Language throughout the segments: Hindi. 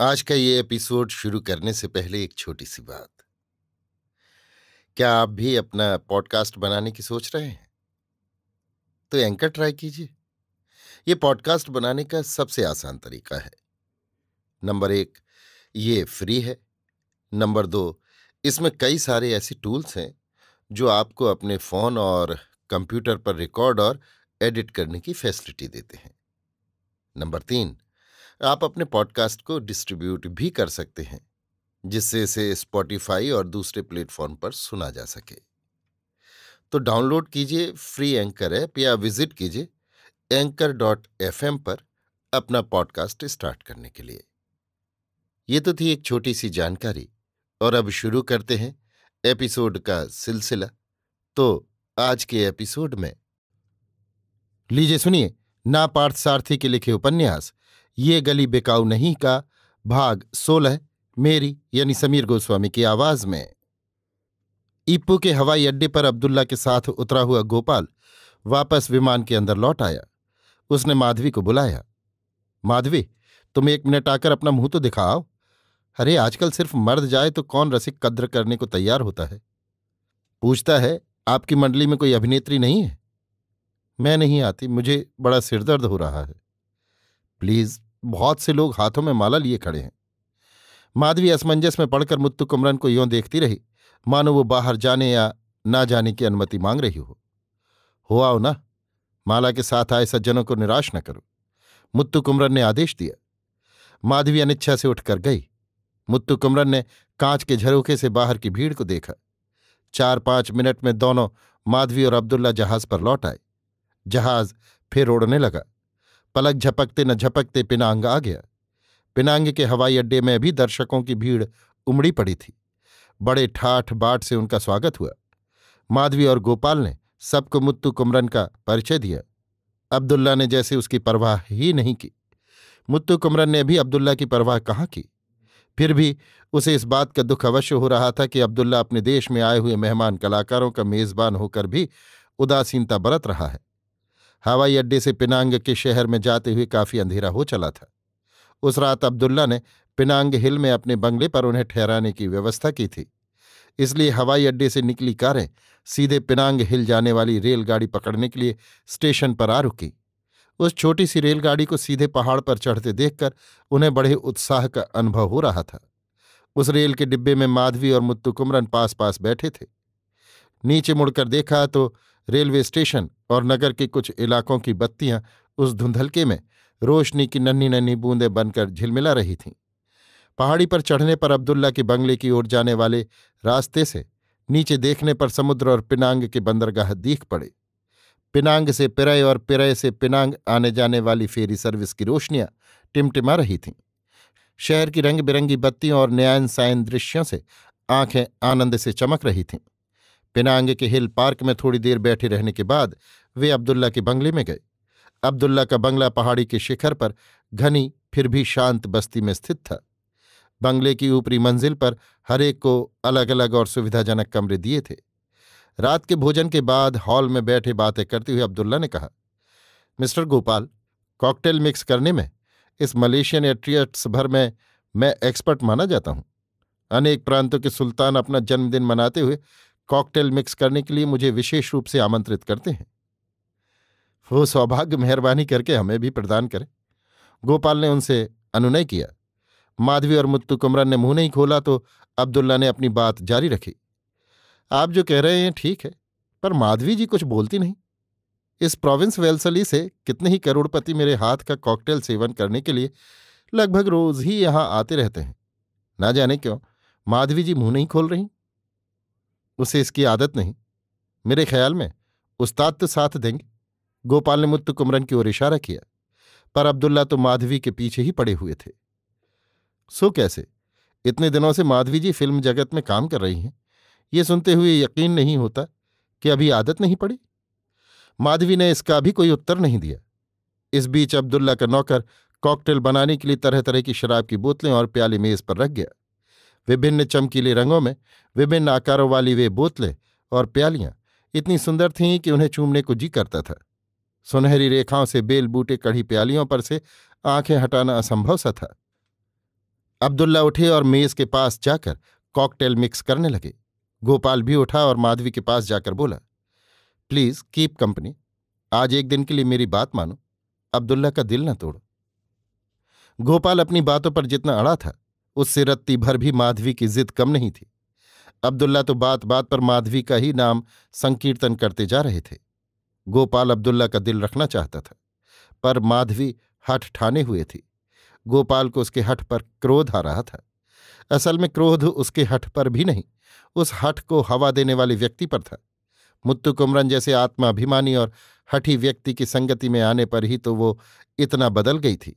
आज का ये एपिसोड शुरू करने से पहले एक छोटी सी बात। क्या आप भी अपना पॉडकास्ट बनाने की सोच रहे हैं? तो एंकर ट्राई कीजिए। ये पॉडकास्ट बनाने का सबसे आसान तरीका है। नंबर 1, ये फ्री है। नंबर 2, इसमें कई सारे ऐसे टूल्स हैं जो आपको अपने फोन और कंप्यूटर पर रिकॉर्ड और एडिट करने की फैसिलिटी देते हैं। नंबर 3, आप अपने पॉडकास्ट को डिस्ट्रीब्यूट भी कर सकते हैं, जिससे इसे स्पॉटिफाई और दूसरे प्लेटफॉर्म पर सुना जा सके। तो डाउनलोड कीजिए फ्री एंकर ऐप या विजिट कीजिए anchor.fm पर अपना पॉडकास्ट स्टार्ट करने के लिए। ये तो थी एक छोटी सी जानकारी, और अब शुरू करते हैं एपिसोड का सिलसिला। तो आज के एपिसोड में लीजिए सुनिए ना पार्थ सारथी के लिखे उपन्यास ये गली बिकाऊ नहीं का भाग 16, मेरी यानी समीर गोस्वामी की आवाज में। इप्पू के हवाई अड्डे पर अब्दुल्ला के साथ उतरा हुआ गोपाल वापस विमान के अंदर लौट आया। उसने माधवी को बुलाया। माधवी, तुम 1 मिनट आकर अपना मुंह तो दिखाओ। अरे आजकल सिर्फ मर्द जाए तो कौन रसिक कद्र करने को तैयार होता है। पूछता है, आपकी मंडली में कोई अभिनेत्री नहीं है? मैं नहीं आती, मुझे बड़ा सिरदर्द हो रहा है। प्लीज, बहुत से लोग हाथों में माला लिए खड़े हैं। माधवी असमंजस में पड़कर मुत्तु कुमरन को यों देखती रही मानो वो बाहर जाने या ना जाने की अनुमति मांग रही हो आओ ना, माला के साथ आए सज्जनों को निराश न करो, मुत्तु कुमरन ने आदेश दिया। माधवी अनिच्छा से उठकर गई। मुत्तु कुमरन ने कांच के झरोखे से बाहर की भीड़ को देखा। 4-5 मिनट में दोनों माधवी और अब्दुल्ला जहाज पर लौट आए। जहाज फिर उड़ने लगा। पलक झपकते न झपकते पिनांग आ गया। पिनांग के हवाई अड्डे में भी दर्शकों की भीड़ उमड़ी पड़ी थी। बड़े ठाठ बाट से उनका स्वागत हुआ। माधवी और गोपाल ने सबको मुत्तु कुमरन का परिचय दिया। अब्दुल्ला ने जैसे उसकी परवाह ही नहीं की। मुत्तु कुमरन ने भी अब्दुल्ला की परवाह कहाँ की। फिर भी उसे इस बात का दुख अवश्य हो रहा था कि अब्दुल्ला अपने देश में आए हुए मेहमान कलाकारों का मेजबान होकर भी उदासीनता बरत रहा है। हवाई अड्डे से पिनांग के शहर में जाते हुए काफी अंधेरा हो चला था। उस रात अब्दुल्ला ने पिनांग हिल में अपने बंगले पर उन्हें ठहराने की व्यवस्था की थी। इसलिए हवाई अड्डे से निकली कारें सीधे पिनांग हिल जाने वाली रेलगाड़ी पकड़ने के लिए स्टेशन पर आ रुकीं। उस छोटी सी रेलगाड़ी को सीधे पहाड़ पर चढ़ते देखकर उन्हें बड़े उत्साह का अनुभव हो रहा था। उस रेल के डिब्बे में माधवी और मुत्तु कुमरन पास पास बैठे थे। नीचे मुड़कर देखा तो रेलवे स्टेशन और नगर के कुछ इलाकों की बत्तियां उस धुंधलके में रोशनी की नन्ही नन्ही बूंदें बनकर झिलमिला रही थीं। पहाड़ी पर चढ़ने पर अब्दुल्ला के बंगले की ओर जाने वाले रास्ते से नीचे देखने पर समुद्र और पिनांग के बंदरगाह दीख पड़े। पिनांग से पिरय और पिरय से पिनांग आने जाने वाली फेरी सर्विस की रोशनियां टिमटिमा रही थीं। शहर की रंग बिरंगी बत्तियों और नयन सायन दृश्यों से आंखें आनंद से चमक रही थीं। पिनांग के हिल पार्क में थोड़ी देर बैठे रहने के बाद वे अब्दुल्ला के बंगले में गए। अब्दुल्ला का बंगला पहाड़ी के शिखर पर घनी फिर भी शांत बस्ती में स्थित था। बंगले की ऊपरी मंजिल पर हर एक को अलग अलग और सुविधाजनक कमरे दिए थे। रात के भोजन के बाद हॉल में बैठे बातें करते हुए अब्दुल्ला ने कहा, मिस्टर गोपाल, कॉकटेल मिक्स करने में इस मलेशियन एट्रियट्स भर में मैं एक्सपर्ट माना जाता हूं। अनेक प्रांतों के सुल्तान अपना जन्मदिन मनाते हुए कॉकटेल मिक्स करने के लिए मुझे विशेष रूप से आमंत्रित करते हैं। वो सौभाग्य मेहरबानी करके हमें भी प्रदान करें। गोपाल ने उनसे अनुनय किया। माधवी और मुत्तु कुमरन ने मुंह नहीं खोला तो अब्दुल्ला ने अपनी बात जारी रखी। आप जो कह रहे हैं ठीक है, पर माधवी जी कुछ बोलती नहीं। इस प्रोविंस वेलसली से कितने ही करोड़पति मेरे हाथ का कॉकटेल सेवन करने के लिए लगभग रोज ही यहां आते रहते हैं। ना जाने क्यों माधवी जी मुंह नहीं खोल रही। उसे इसकी आदत नहीं। मेरे ख्याल में उस्ताद तो साथ देंगे। गोपाल ने मुत्तु कुमरन की ओर इशारा किया। पर अब्दुल्ला तो माधवी के पीछे ही पड़े हुए थे। सो कैसे? इतने दिनों से माधवी जी फिल्म जगत में काम कर रही हैं। ये सुनते हुए यकीन नहीं होता कि अभी आदत नहीं पड़ी। माधवी ने इसका भी कोई उत्तर नहीं दिया। इस बीच अब्दुल्ला का नौकर कॉकटेल बनाने के लिए तरह तरह की शराब की बोतलें और प्याले मेज पर रख गया। विभिन्न चमकीले रंगों में विभिन्न आकारों वाली वे बोतलें और प्यालियां इतनी सुंदर थीं कि उन्हें चूमने को जी करता था। सुनहरी रेखाओं से बेल बूटे कढ़ी प्यालियों पर से आंखें हटाना असंभव सा था। अब्दुल्ला उठे और मेज के पास जाकर कॉकटेल मिक्स करने लगे। गोपाल भी उठा और माधवी के पास जाकर बोला, प्लीज कीप कंपनी, आज एक दिन के लिए मेरी बात मानो, अब्दुल्ला का दिल न तोड़ो। गोपाल अपनी बातों पर जितना अड़ा था, उससे रत्ती भर भी माधवी की जिद कम नहीं थी। अब्दुल्ला तो बात बात पर माधवी का ही नाम संकीर्तन करते जा रहे थे। गोपाल अब्दुल्ला का दिल रखना चाहता था, पर माधवी हठ ठाने हुए थी। गोपाल को उसके हठ पर क्रोध आ रहा था। असल में क्रोध उसके हठ पर भी नहीं, उस हठ को हवा देने वाले व्यक्ति पर था। मुत्तु कुमरन जैसे आत्माभिमानी और हठी व्यक्ति की संगति में आने पर ही तो वो इतना बदल गई थी।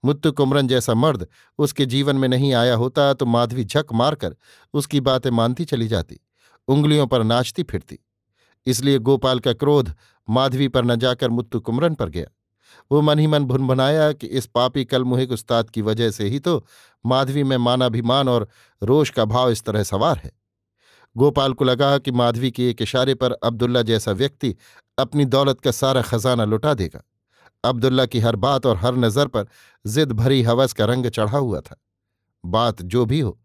मुत्तु कुमरन जैसा मर्द उसके जीवन में नहीं आया होता तो माधवी झक मारकर उसकी बातें मानती चली जाती, उंगलियों पर नाचती फिरती। इसलिए गोपाल का क्रोध माधवी पर न जाकर मुत्तु कुमरन पर गया। वो मन ही मन भुनभुनाया कि इस पापी कलमुहिक उस्ताद की वजह से ही तो माधवी में मानाभिमान और रोष का भाव इस तरह सवार है। गोपाल को लगा कि माधवी के एक इशारे पर अब्दुल्ला जैसा व्यक्ति अपनी दौलत का सारा खजाना लुटा देगा। अब्दुल्ला की हर बात और हर नज़र पर जिद भरी हवस का रंग चढ़ा हुआ था। बात जो भी हो,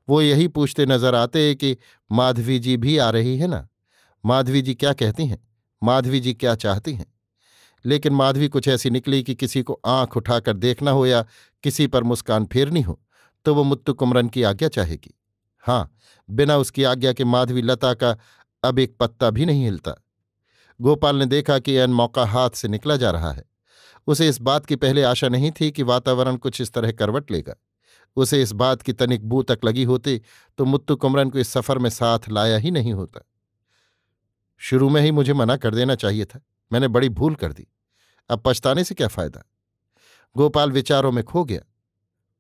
वो यही पूछते नजर आते कि माधवी जी भी आ रही है ना, माधवी जी क्या कहती हैं, माधवी जी क्या चाहती हैं। लेकिन माधवी कुछ ऐसी निकली कि किसी को आंख उठाकर देखना हो या किसी पर मुस्कान फेरनी हो तो वो मुत्तु कुमरन की आज्ञा चाहेगी। हाँ, बिना उसकी आज्ञा के माधवी लता का अब एक पत्ता भी नहीं हिलता। गोपाल ने देखा कि ऐन मौका हाथ से निकला जा रहा है। उसे इस बात की पहले आशा नहीं थी कि वातावरण कुछ इस तरह करवट लेगा। उसे इस बात की तनिक बू तक लगी होती तो मुत्तु कुमरन को इस सफर में साथ लाया ही नहीं होता। शुरू में ही मुझे मना कर देना चाहिए था, मैंने बड़ी भूल कर दी, अब पछताने से क्या फायदा। गोपाल विचारों में खो गया।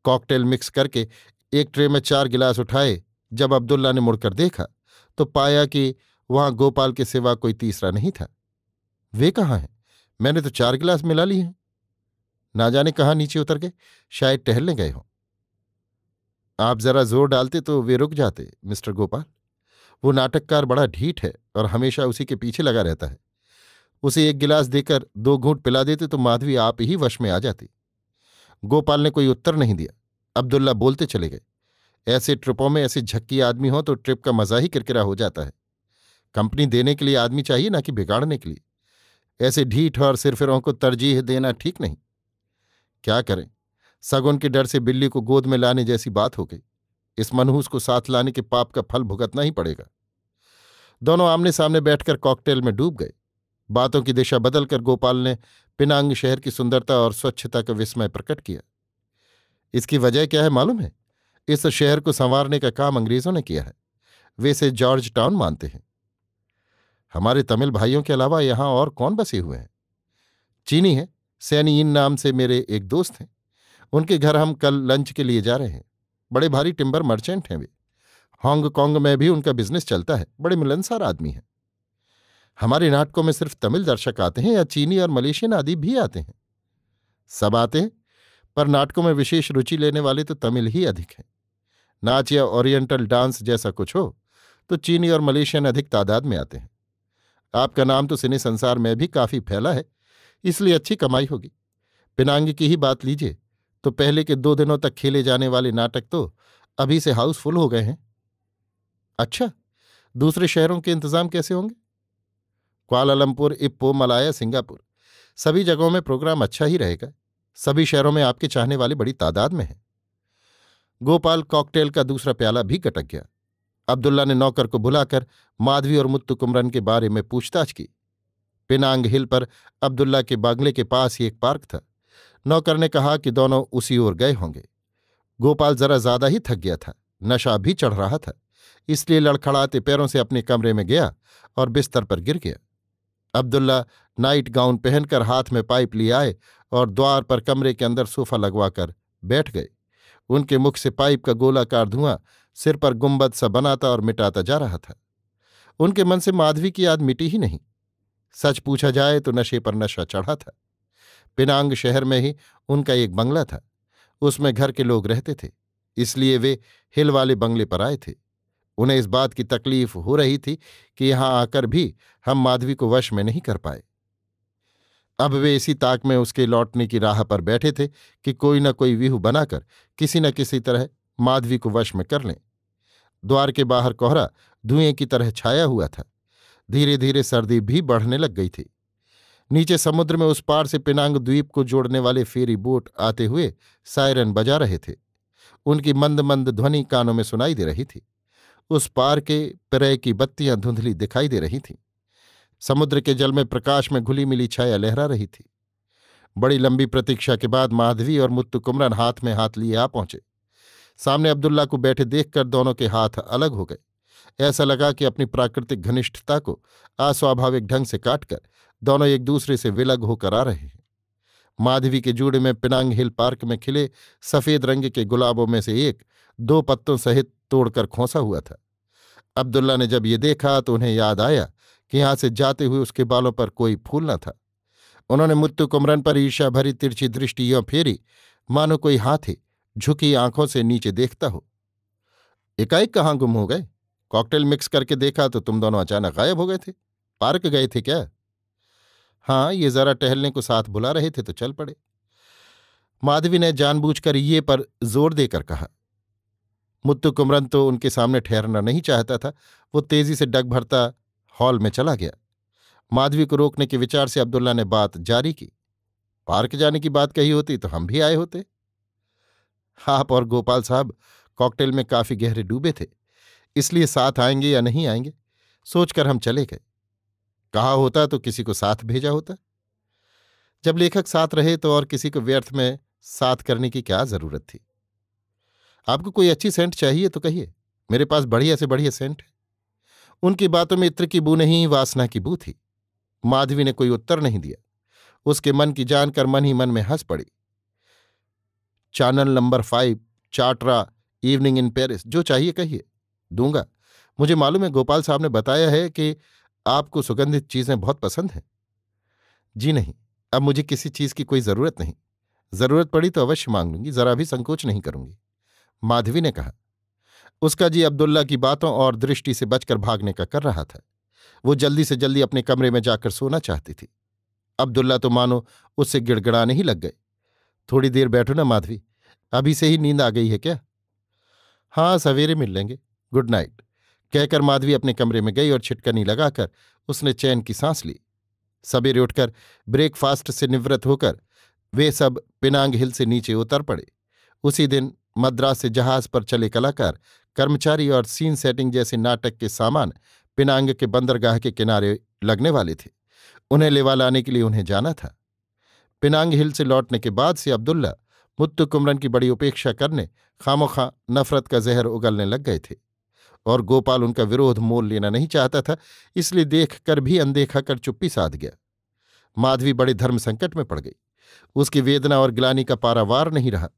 कॉकटेल मिक्स करके एक ट्रे में 4 गिलास उठाए। जब अब्दुल्ला ने मुड़कर देखा तो पाया कि वहां गोपाल के सिवा कोई तीसरा नहीं था। वे कहाँ हैं? मैंने तो 4 गिलास मिला लिए हैं। ना जाने कहाँ नीचे उतर गए, शायद टहलने गए हों। आप जरा जोर डालते तो वे रुक जाते मिस्टर गोपाल। वो नाटककार बड़ा ढीठ है और हमेशा उसी के पीछे लगा रहता है। उसे 1 गिलास देकर 2 घूंट पिला देते तो माधवी आप ही वश में आ जाती। गोपाल ने कोई उत्तर नहीं दिया। अब्दुल्ला बोलते चले गए, ऐसे ट्रिपों में ऐसे झक्की आदमी हो तो ट्रिप का मजा ही किरकिरा हो जाता है। कंपनी देने के लिए आदमी चाहिए, ना कि बिगाड़ने के लिए। ऐसे ढीठ और सिरफिरों को तरजीह देना ठीक नहीं। क्या करें, सगुन के डर से बिल्ली को गोद में लाने जैसी बात हो गई। इस मनहूस को साथ लाने के पाप का फल भुगतना ही पड़ेगा। दोनों आमने सामने बैठकर कॉकटेल में डूब गए। बातों की दिशा बदलकर गोपाल ने पिनांग शहर की सुंदरता और स्वच्छता का विस्मय प्रकट किया। इसकी वजह क्या है मालूम है? इस शहर को संवारने का काम अंग्रेजों ने किया है। वे इसे जॉर्ज टाउन मानते हैं। हमारे तमिल भाइयों के अलावा यहां और कौन बसे हुए हैं? चीनी है, सैनियन नाम से मेरे एक दोस्त हैं। उनके घर हम कल लंच के लिए जा रहे हैं। बड़े भारी टिम्बर मर्चेंट हैं वे। हांगकांग में भी उनका बिजनेस चलता है, बड़े मिलनसार आदमी हैं। हमारे नाटकों में सिर्फ तमिल दर्शक आते हैं या चीनी और मलेशियन आदि भी आते हैं? सब आते हैं, पर नाटकों में विशेष रुचि लेने वाले तो तमिल ही अधिक हैं। नाच या ओरिएंटल डांस जैसा कुछ हो तो चीनी और मलेशियन अधिक तादाद में आते हैं। आपका नाम तो सिने संसार में भी काफी फैला है, इसलिए अच्छी कमाई होगी। पिनांग की ही बात लीजिए तो पहले के 2 दिनों तक खेले जाने वाले नाटक तो अभी से हाउसफुल हो गए हैं। अच्छा, दूसरे शहरों के इंतजाम कैसे होंगे? कुआलालंपुर, इप्पो, मलाया, सिंगापुर, सभी जगहों में प्रोग्राम अच्छा ही रहेगा। सभी शहरों में आपके चाहने वाले बड़ी तादाद में हैं। गोपाल कॉकटेल का दूसरा प्याला भी गटक गया। अब्दुल्ला ने नौकर को बुलाकर माधवी और मुत्तु कुमरन के बारे में पूछताछ की। पिनांग हिल पर अब्दुल्ला के बांग्ले के पास ही एक पार्क था। नौकर ने कहा कि दोनों उसी ओर गए होंगे। गोपाल जरा ज्यादा ही थक गया था, नशा भी चढ़ रहा था, इसलिए लड़खड़ाते पैरों से अपने कमरे में गया और बिस्तर पर गिर गया। अब्दुल्ला नाइट गाउन पहनकर हाथ में पाइप लिए आए और द्वार पर कमरे के अंदर सोफा लगवाकर बैठ गए। उनके मुख से पाइप का गोलाकार धुआं सिर पर गुंबद सा बनाता और मिटाता जा रहा था। उनके मन से माधवी की याद मिटी ही नहीं। सच पूछा जाए तो नशे पर नशा चढ़ा था। पिनांग शहर में ही उनका एक बंगला था, उसमें घर के लोग रहते थे, इसलिए वे हिल वाले बंगले पर आए थे। उन्हें इस बात की तकलीफ हो रही थी कि यहां आकर भी हम माधवी को वश में नहीं कर पाए। अब वे इसी ताक में उसके लौटने की राह पर बैठे थे कि कोई न कोई व्यूह बनाकर किसी न किसी तरह माधवी को वश में कर लें। द्वार के बाहर कोहरा धुएं की तरह छाया हुआ था। धीरे धीरे सर्दी भी बढ़ने लग गई थी। नीचे समुद्र में उस पार से पिनांग द्वीप को जोड़ने वाले फेरी बोट आते हुए सायरन बजा रहे थे। उनकी मंद मंद ध्वनि कानों में सुनाई दे रही थी। उस पार के पिरय की बत्तियां धुंधली दिखाई दे रही थीं। समुद्र के जल में प्रकाश में घुली मिली छाया लहरा रही थी। बड़ी लंबी प्रतीक्षा के बाद माधवी और मुत्तु कुमरन हाथ में हाथ लिए आ पहुंचे। सामने अब्दुल्ला को बैठे देखकर दोनों के हाथ अलग हो गए। ऐसा लगा कि अपनी प्राकृतिक घनिष्ठता को अस्वाभाविक ढंग से काटकर दोनों एक दूसरे से विलग होकर आ रहे हैं। माधवी के जूड़े में पिनांग हिल पार्क में खिले सफेद रंग के गुलाबों में से एक 2 पत्तों सहित तोड़कर खोसा हुआ था। अब्दुल्ला ने जब ये देखा तो उन्हें याद आया कि यहां से जाते हुए उसके बालों पर कोई फूल न था। उन्होंने मुत्तु कुमरन पर ईर्ष्या भरी तिरछी दृष्टि यों फेरी मानो कोई हाथी झुकी आंखों से नीचे देखता हो। एकाएक कहाँ गुम हो गए? कॉकटेल मिक्स करके देखा तो तुम दोनों अचानक गायब हो गए थे। पार्क गए थे क्या? हाँ, ये जरा टहलने को साथ बुला रहे थे तो चल पड़े। माधवी ने जानबूझकर ये पर जोर देकर कहा। मुत्तु कुमरन तो उनके सामने ठहरना नहीं चाहता था। वो तेजी से डग भरता हॉल में चला गया। माधवी को रोकने के विचार से अब्दुल्ला ने बात जारी की। पार्क जाने की बात कही होती तो हम भी आए होते। आप और गोपाल साहब कॉकटेल में काफी गहरे डूबे थे, इसलिए साथ आएंगे या नहीं आएंगे सोचकर हम चले गए। कहा होता तो किसी को साथ भेजा होता। जब लेखक साथ रहे तो और किसी को व्यर्थ में साथ करने की क्या जरूरत थी? आपको कोई अच्छी सेंट चाहिए तो कहिए, मेरे पास बढ़िया से बढ़िया सेंट है। उनकी बातों में इत्र की बू नहीं, वासना की बू थी। माधवी ने कोई उत्तर नहीं दिया। उसके मन की जानकर मन ही मन में हंस पड़ी। चैनल नंबर 5 चार्टरा इवनिंग इन पेरिस, जो चाहिए कहिए, दूंगा। मुझे मालूम है गोपाल साहब ने बताया है कि आपको सुगंधित चीजें बहुत पसंद हैं। जी नहीं, अब मुझे किसी चीज की कोई जरूरत नहीं। जरूरत पड़ी तो अवश्य मांग लूंगी, जरा भी संकोच नहीं करूंगी, माधवी ने कहा। उसका जी अब्दुल्ला की बातों और दृष्टि से बचकर भागने का कर रहा था। वो जल्दी से जल्दी अपने कमरे में जाकर सोना चाहती थी। अब्दुल्ला तो मानो उससे गिड़गिड़ाने ही लग गए। थोड़ी देर बैठो ना माधवी, अभी से ही नींद आ गई है क्या? हाँ, सवेरे मिल लेंगे, गुड नाइट, कहकर माधवी अपने कमरे में गई और छिटकनी लगाकर उसने चैन की सांस ली। सवेरे उठकर ब्रेकफास्ट से निवृत्त होकर वे सब पिनांग हिल से नीचे उतर पड़े। उसी दिन मद्रास से जहाज पर चले कलाकार, कर्मचारी और सीन सेटिंग जैसे नाटक के सामान पिनांग के बंदरगाह के किनारे लगने वाले थे। उन्हें लेवा लाने के लिए उन्हें जाना था। पिनांग हिल से लौटने के बाद से अब्दुल्ला मुत्तु कुमरन की बड़ी उपेक्षा करने, खामोखा नफरत का जहर उगलने लग गए थे। और गोपाल उनका विरोध मोल लेना नहीं चाहता था, इसलिए देख कर भी अनदेखा कर चुप्पी साध गया। माधवी बड़े धर्म संकट में पड़ गई। उसकी वेदना और ग्लानि का पारावार नहीं रहा।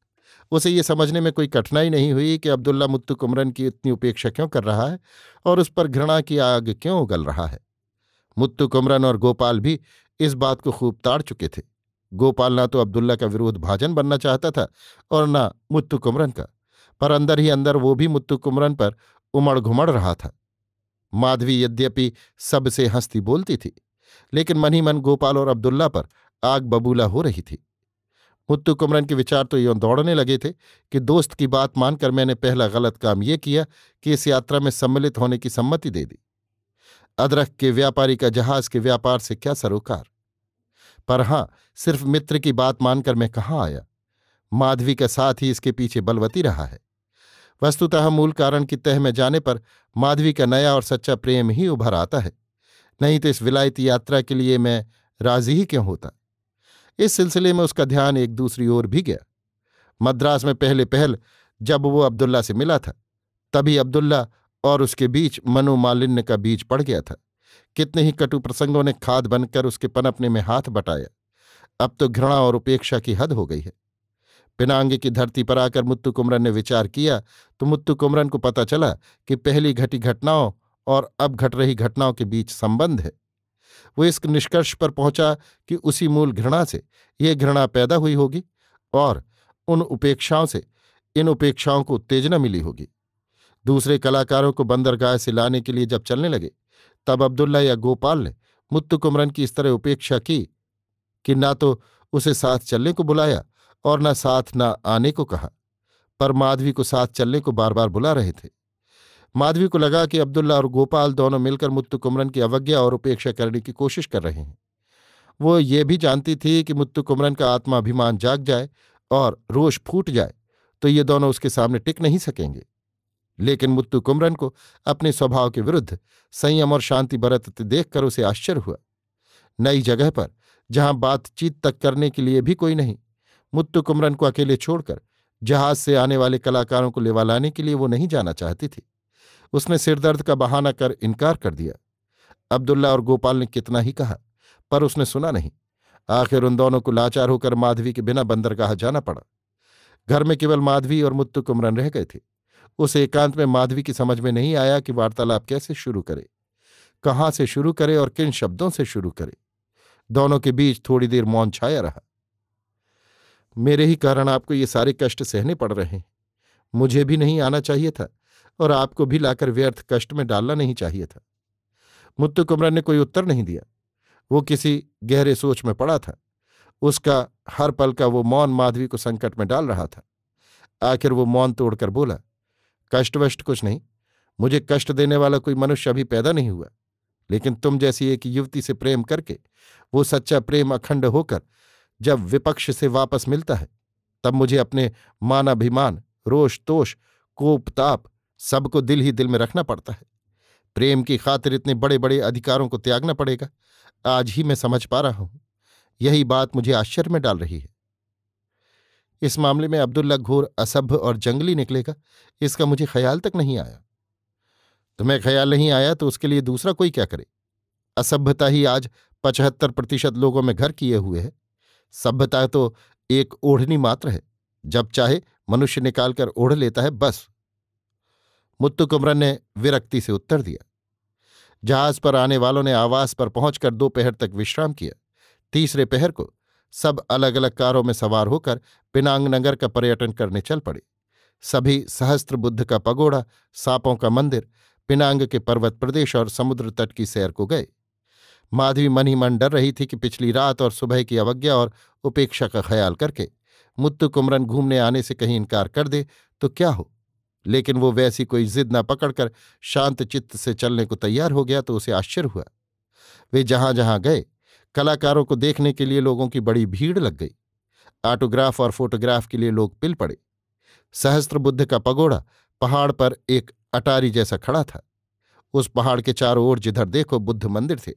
उसे ये समझने में कोई कठिनाई नहीं हुई कि अब्दुल्ला मुत्तु कुमरन की इतनी उपेक्षा क्यों कर रहा है और उस पर घृणा की आग क्यों उगल रहा है। मुत्तु कुमरन और गोपाल भी इस बात को खूब ताड़ चुके थे। गोपाल ना तो अब्दुल्ला का विरोध भाजन बनना चाहता था और ना मुत्तु कुमरन का, पर अंदर ही अंदर वो भी मुत्तु कुमरन पर उमड़ घुमड़ रहा था। माधवी यद्यपि सबसे हंसती बोलती थी, लेकिन मन ही मन गोपाल और अब्दुल्ला पर आग बबूला हो रही थी। मुत्तु कुमरन के विचार तो यों दौड़ने लगे थे कि दोस्त की बात मानकर मैंने पहला गलत काम ये किया कि इस यात्रा में सम्मिलित होने की सम्मति दे दी। अदरक के व्यापारी का जहाज के व्यापार से क्या सरोकार। पर हां, सिर्फ मित्र की बात मानकर मैं कहाँ आया। माधवी का साथ ही इसके पीछे बलवती रहा है। वस्तुतः मूल कारण की तह में जाने पर माधवी का नया और सच्चा प्रेम ही उभर आता है, नहीं तो इस विलायती यात्रा के लिए मैं राजी ही क्यों होता। इस सिलसिले में उसका ध्यान एक दूसरी ओर भी गया। मद्रास में पहले पहल जब वो अब्दुल्ला से मिला था, तभी अब्दुल्ला और उसके बीच मनोमालिन्य का बीज पड़ गया था। कितने ही कटु प्रसंगों ने खाद बनकर उसके पनपने में हाथ बटाया। अब तो घृणा और उपेक्षा की हद हो गई है। पिनांग की धरती पर आकर मुत्तु कुमरन ने विचार किया तो मुत्तु कुमरन को पता चला कि पहली घटी घटनाओं और अब घट रही घटनाओं के बीच संबंध है। वो इस निष्कर्ष पर पहुंचा कि उसी मूल घृणा से ये घृणा पैदा हुई होगी और उन उपेक्षाओं से इन उपेक्षाओं को उत्तेजना मिली होगी। दूसरे कलाकारों को बंदरगाह से लाने के लिए जब चलने लगे, तब अब्दुल्ला या गोपाल ने मुत्तु कुमरन की इस तरह उपेक्षा की कि ना तो उसे साथ चलने को बुलाया और न साथ न आने को कहा, पर माधवी को साथ चलने को बार बार बुला रहे थे। माधवी को लगा कि अब्दुल्ला और गोपाल दोनों मिलकर मुत्तु कुमरन की अवज्ञा और उपेक्षा करने की कोशिश कर रहे हैं। वो ये भी जानती थी कि मुत्तु कुमरन का आत्माभिमान जाग जाए और रोष फूट जाए तो ये दोनों उसके सामने टिक नहीं सकेंगे। लेकिन मुत्तु कुमरन को अपने स्वभाव के विरुद्ध संयम और शांति बरतते देखकर उसे आश्चर्य हुआ। नई जगह पर, जहां बातचीत तक करने के लिए भी कोई नहीं, मुत्तु कुमरन को अकेले छोड़कर जहाज से आने वाले कलाकारों को लेवा लाने के लिए वो नहीं जाना चाहती थी। उसने सिरदर्द का बहाना कर इनकार कर दिया। अब्दुल्ला और गोपाल ने कितना ही कहा, पर उसने सुना नहीं। आखिर उन दोनों को लाचार होकर माधवी के बिना बंदरगाह जाना पड़ा। घर में केवल माधवी और मुत्तु कुमरन रह गए थे। उस एकांत में माधवी की समझ में नहीं आया कि वार्तालाप कैसे शुरू करे, कहाँ से शुरू करे और किन शब्दों से शुरू करे। दोनों के बीच थोड़ी देर मौन छाया रहा। मेरे ही कारण आपको ये सारे कष्ट सहने पड़ रहे हैं। मुझे भी नहीं आना चाहिए था और आपको भी लाकर व्यर्थ कष्ट में डालना नहीं चाहिए था। मुत्तु कुमरन ने कोई उत्तर नहीं दिया। वो किसी गहरे सोच में पड़ा था। उसका हर पल का वो मौन माधवी को संकट में डाल रहा था। आखिर वो मौन तोड़कर बोला, कष्ट वष्ट कुछ नहीं। मुझे कष्ट देने वाला कोई मनुष्य अभी पैदा नहीं हुआ। लेकिन तुम जैसी एक युवती से प्रेम करके वो सच्चा प्रेम अखंड होकर जब विपक्ष से वापस मिलता है, तब मुझे अपने मानाभिमान, रोष तोष, कोप ताप सबको दिल ही दिल में रखना पड़ता है। प्रेम की खातिर इतने बड़े बड़े अधिकारों को त्यागना पड़ेगा। आज ही मैं समझ पा रहा हूं। यही बात मुझे आश्चर्य में डाल रही है। इस मामले में अब्दुल्ला घोर असभ्य और जंगली निकलेगा, इसका मुझे ख्याल तक नहीं आया। तुम्हें ख्याल नहीं आया तो उसके लिए दूसरा कोई क्या करे। असभ्यता ही आज 75% लोगों में घर किए हुए है। सभ्यता तो एक ओढ़नी मात्र है, जब चाहे मनुष्य निकालकर ओढ़ लेता है, बस। मुत्तु कुमरन ने विरक्ति से उत्तर दिया। जहाज पर आने वालों ने आवास पर पहुंचकर दोपहर तक विश्राम किया। तीसरे पहर को सब अलग अलग कारों में सवार होकर पिनांग नगर का पर्यटन करने चल पड़े। सभी सहस्त्र बुद्ध का पगोड़ा, सांपों का मंदिर, पिनांग के पर्वत प्रदेश और समुद्र तट की सैर को गए। माधवी मन ही मन डर रही थी कि पिछली रात और सुबह की अवज्ञा और उपेक्षा का ख्याल करके मुत्तु कुमरन घूमने आने से कहीं इनकार कर दे तो क्या हो। लेकिन वो वैसी कोई जिद न पकड़कर शांत चित्त से चलने को तैयार हो गया तो उसे आश्चर्य हुआ। वे जहां जहां गए, कलाकारों को देखने के लिए लोगों की बड़ी भीड़ लग गई। ऑटोग्राफ और फोटोग्राफ के लिए लोग पिल पड़े। सहस्त्र बुद्ध का पगोड़ा पहाड़ पर एक अटारी जैसा खड़ा था। उस पहाड़ के चारों ओर जिधर देखो बुद्ध मंदिर थे।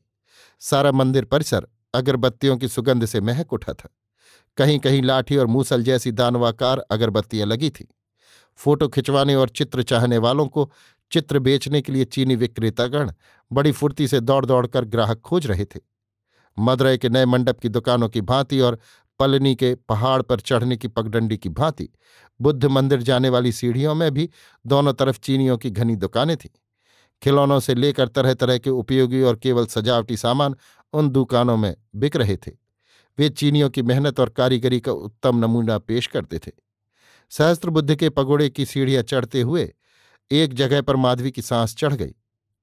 सारा मंदिर परिसर अगरबत्तियों की सुगंध से महक उठा था। कहीं कहीं लाठी और मूसल जैसी दानवाकार अगरबत्तियां लगी थीं। फोटो खिंचवाने और चित्र चाहने वालों को चित्र बेचने के लिए चीनी विक्रेतागण बड़ी फुर्ती से दौड़ दौड़कर ग्राहक खोज रहे थे। मदुरै के नए मंडप की दुकानों की भांति और पलनी के पहाड़ पर चढ़ने की पगडंडी की भांति बुद्ध मंदिर जाने वाली सीढ़ियों में भी दोनों तरफ चीनियों की घनी दुकानें थीं। खिलौनों से लेकर तरह तरह के उपयोगी और केवल सजावटी सामान उन दुकानों में बिक रहे थे। वे चीनियों की मेहनत और कारीगरी का उत्तम नमूना पेश करते थे। सहस्त्र बुद्ध के पगोड़े की सीढ़ियां चढ़ते हुए एक जगह पर माधवी की सांस चढ़ गई।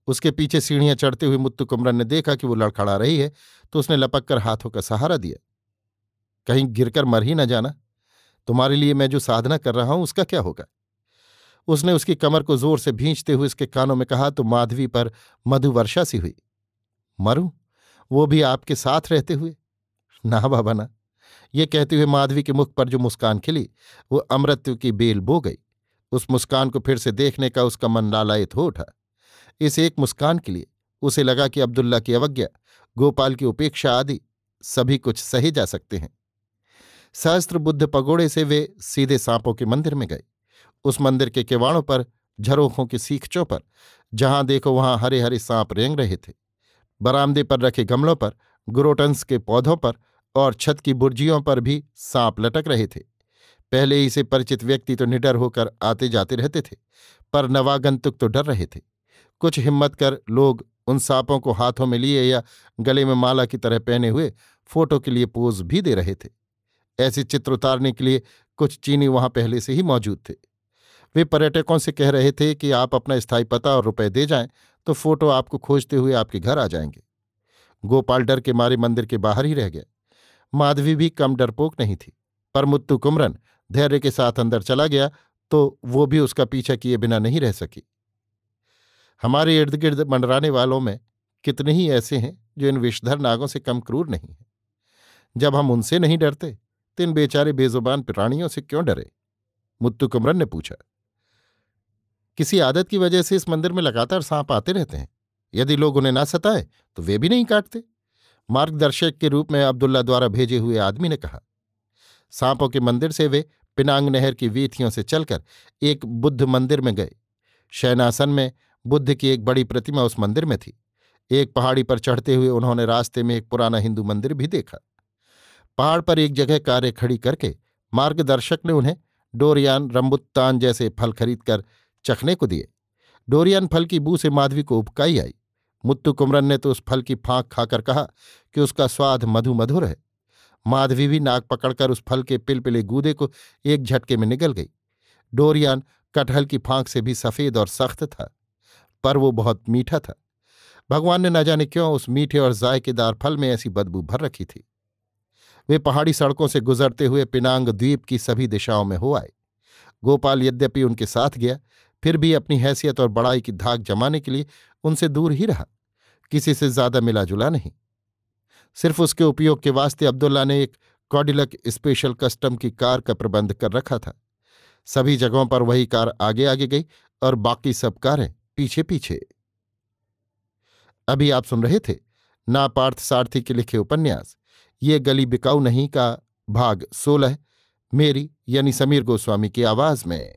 उसके पीछे सीढ़ियां चढ़ते हुए मुत्तु कुमरन ने देखा कि वो लड़खड़ा रही है, तो उसने लपक कर हाथों का सहारा दिया। कहीं गिरकर मर ही न जाना। तुम्हारे लिए मैं जो साधना कर रहा हूं उसका क्या होगा। उसने उसकी कमर को जोर से भींचते हुए उसके कानों में कहा तो माधवी पर मधुवर्षा सी हुई। मरूं, वो भी आपके साथ रहते हुए? ना बाबा ना। ये कहते हुए माधवी के मुख पर जो मुस्कान खिली वो अमृत की बेल बो गई। उस मुस्कान को फिर से देखने का उसका मन लालायित हो उठा। इस एक मुस्कान के लिए उसे लगा कि अब्दुल्ला की अवज्ञा, गोपाल की उपेक्षा आदि सभी कुछ सहे जा सकते हैं। सहस्त्र बुद्ध पगोड़े से वे सीधे सांपों के मंदिर में गए। उस मंदिर के किवाड़ों पर, झरोखों के सीखचों पर जहां देखो वहां हरे हरे सांप रेंग रहे थे। बरामदे पर रखे गमलों पर, गुरोटन्स के पौधों पर और छत की बुर्जियों पर भी सांप लटक रहे थे। पहले ही से परिचित व्यक्ति तो निडर होकर आते जाते रहते थे, पर नवागंतुक तो डर रहे थे। कुछ हिम्मत कर लोग उन सांपों को हाथों में लिए या गले में माला की तरह पहने हुए फोटो के लिए पोज भी दे रहे थे। ऐसे चित्र उतारने के लिए कुछ चीनी वहां पहले से ही मौजूद थे। वे पर्यटकों से कह रहे थे कि आप अपना स्थायी पता और रुपए दे जाएं तो फोटो आपको खोजते हुए आपके घर आ जाएंगे। गोपाल डर के मारे मंदिर के बाहर ही रह गया। माधवी भी कम डरपोक नहीं थी, पर मुत्तु कुमरन धैर्य के साथ अंदर चला गया तो वो भी उसका पीछा किए बिना नहीं रह सकी। हमारे इर्द गिर्द मंडराने वालों में कितने ही ऐसे हैं जो इन विषधर नागों से कम क्रूर नहीं हैं। जब हम उनसे नहीं डरते तो इन बेचारे बेजुबान प्राणियों से क्यों डरे? मुत्तु कुमरन ने पूछा। किसी आदत की वजह से इस मंदिर में लगातार सांप आते रहते हैं। यदि लोग उन्हें ना सताए तो वे भी नहीं काटते, मार्गदर्शक के रूप में अब्दुल्ला द्वारा भेजे हुए आदमी ने कहा। सांपों के मंदिर से वे पिनांग नहर की वीथियों से चलकर एक बुद्ध मंदिर में गए। शयनासन में बुद्ध की एक बड़ी प्रतिमा उस मंदिर में थी। एक पहाड़ी पर चढ़ते हुए उन्होंने रास्ते में एक पुराना हिंदू मंदिर भी देखा। पहाड़ पर एक जगह कारें खड़ी करके मार्गदर्शक ने उन्हें डोरियान रंबुत्तान जैसे फल खरीदकर चखने को दिए। डोरियान फल की बू से माधवी को उबकाई आई। मुत्तु कुमरन ने तो उस फल की फांक खाकर कहा कि उसका स्वाद मधु मधुर है। माधवी भी नाक पकड़कर उस फल के पिलपिले गूदे को एक झटके में निगल गई। डोरियान कटहल की फांक से भी सफेद और सख्त था, पर वो बहुत मीठा था। भगवान ने न जाने क्यों उस मीठे और जायकेदार फल में ऐसी बदबू भर रखी थी। वे पहाड़ी सड़कों से गुजरते हुए पिनांग द्वीप की सभी दिशाओं में हो आए। गोपाल यद्यपि उनके साथ गया, फिर भी अपनी हैसियत और बड़ाई की धाक जमाने के लिए उनसे दूर ही रहा। किसी से ज्यादा मिला जुला नहीं। सिर्फ उसके उपयोग के वास्ते अब्दुल्ला ने एक कॉडिलक स्पेशल कस्टम की कार का प्रबंध कर रखा था। सभी जगहों पर वही कार आगे आगे गई और बाकी सब कारें पीछे पीछे। अभी आप सुन रहे थे ना पार्थ सारथी के लिखे उपन्यास ये गली बिकाऊ नहीं का भाग 16, मेरी यानी समीर गोस्वामी की आवाज में।